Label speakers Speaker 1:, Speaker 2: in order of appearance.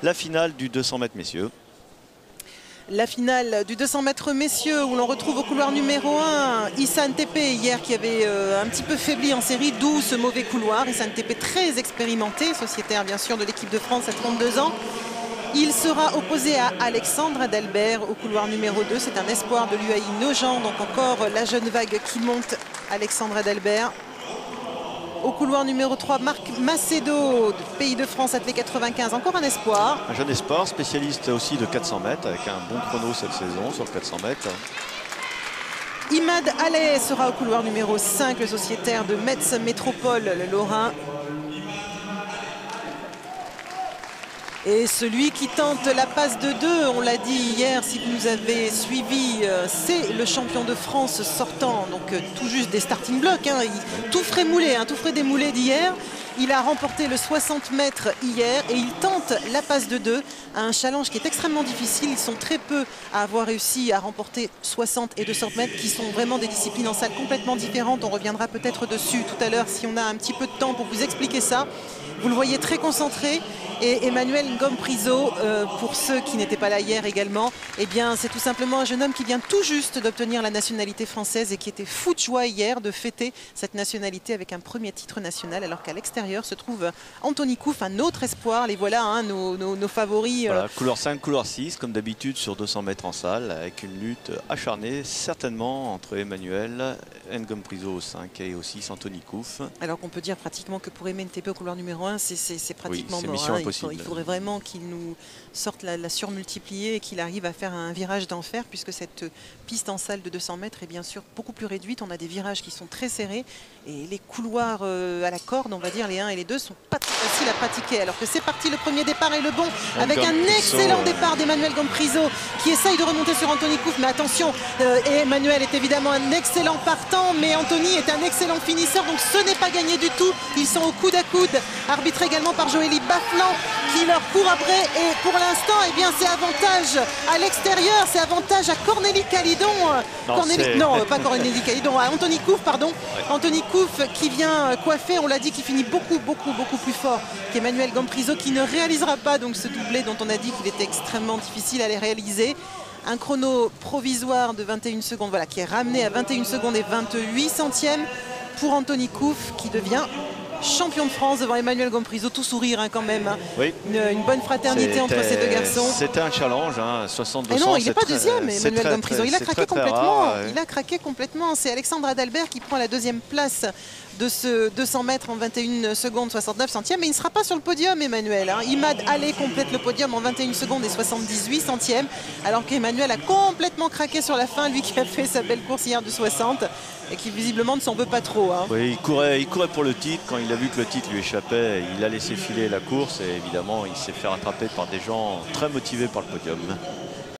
Speaker 1: la finale du 200 mètres messieurs.
Speaker 2: La finale du 200 mètres messieurs où l'on retrouve au couloir numéro 1 Issa Ntepe hier qui avait un petit peu faibli en série, d'où ce mauvais couloir. Issa Ntepe très expérimenté, sociétaire bien sûr de l'équipe de France à 32 ans. Il sera opposé à Alexandre Adalbert au couloir numéro 2. C'est un espoir de l'UAI Nogent, donc encore la jeune vague qui monte, Alexandre Adalbert. Au couloir numéro 3, Marc Macedo, Pays de France, athlète 95, encore un espoir.
Speaker 1: Un jeune espoir, spécialiste aussi de 400 mètres, avec un bon chrono cette saison sur le 400 mètres.
Speaker 2: Imad Allais sera au couloir numéro 5, le sociétaire de Metz Métropole, le Lorrain. Et celui qui tente la passe de 2, on l'a dit hier, si vous nous avez suivis, c'est le champion de France sortant, donc tout juste des starting blocks, hein, tout frais moulé, tout frais démoulé d'hier. Il a remporté le 60 mètres hier et il tente la passe de 2, un challenge qui est extrêmement difficile. Ils sont très peu à avoir réussi à remporter 60 et 200 mètres qui sont vraiment des disciplines en salle complètement différentes. On reviendra peut-être dessus tout à l'heure si on a un petit peu de temps pour vous expliquer ça. Vous le voyez très concentré. Et Emmanuel Ngom-Priso, pour ceux qui n'étaient pas là hier également, eh bien c'est tout simplement un jeune homme qui vient tout juste d'obtenir la nationalité française et qui était fou de joie hier de fêter cette nationalité avec un premier titre national, alors qu'à l'extérieur se trouve Anthony Kouf, un autre espoir. Les voilà, nos favoris.
Speaker 1: Voilà, couloir 5, couloir 6, comme d'habitude sur 200 mètres en salle, avec une lutte acharnée certainement entre Emmanuel Ngom-Priso au 5 et au 6 Anthony Kouf. Alors
Speaker 2: qu'on peut dire pratiquement que pour Emmanuel Ntepe au couloir numéro 1, c'est pratiquement mort. Il faudrait vraiment qu'il nous sorte la surmultipliée et qu'il arrive à faire un virage d'enfer, puisque cette piste en salle de 200 mètres est bien sûr beaucoup plus réduite. On a des virages qui sont très serrés et les couloirs à la corde, on va dire les 1 et les 2, sont pas très faciles à pratiquer. Alors que c'est parti, le premier départ est le bon, avec un excellent départ d'Emmanuel Ngom-Priso qui essaye de remonter sur Anthony Kouf. Mais attention, Emmanuel est évidemment un excellent partant, mais Anthony est un excellent finisseur, donc ce n'est pas gagné du tout. Ils sont au coude à coude, arbitré également par Joélie Baflan qui leur court après, et pour l'instant eh bien c'est avantage à l'extérieur, c'est avantage à Cornélie Calidon, pas Cornélie Calidon, à Anthony Kouf, pardon. Ouais. Anthony Kouf qui vient coiffer, on l'a dit, qui finit beaucoup plus fort qu'Emmanuel Ngom-Priso, qui ne réalisera pas donc ce doublé dont on a dit qu'il était extrêmement difficile à les réaliser. Un chrono provisoire de 21 secondes, voilà, qui est ramené à 21 secondes et 28 centièmes pour Anthony Kouf, qui devient champion de France devant Emmanuel Ngom-Priso, tout sourire quand même. Oui. Une bonne fraternité entre ces deux garçons.
Speaker 1: C'était un challenge, 62
Speaker 2: ans. Non, il n'est pas deuxième, Emmanuel Ngom-Priso. Il a craqué complètement. Il a craqué complètement. C'est Alexandre Adalbert qui prend la deuxième place de ce 200 mètres en 21 secondes 69 centièmes. Mais il ne sera pas sur le podium, Emmanuel. Imad Allais complète le podium en 21 secondes et 78 centièmes. Alors qu'Emmanuel a complètement craqué sur la fin, lui qui a fait sa belle course hier de 60 et qui visiblement ne s'en veut pas trop.
Speaker 1: Oui, il courait pour le titre. Quand il a vu que le titre lui échappait, il a laissé filer la course et évidemment il s'est fait rattraper par des gens très motivés par le podium.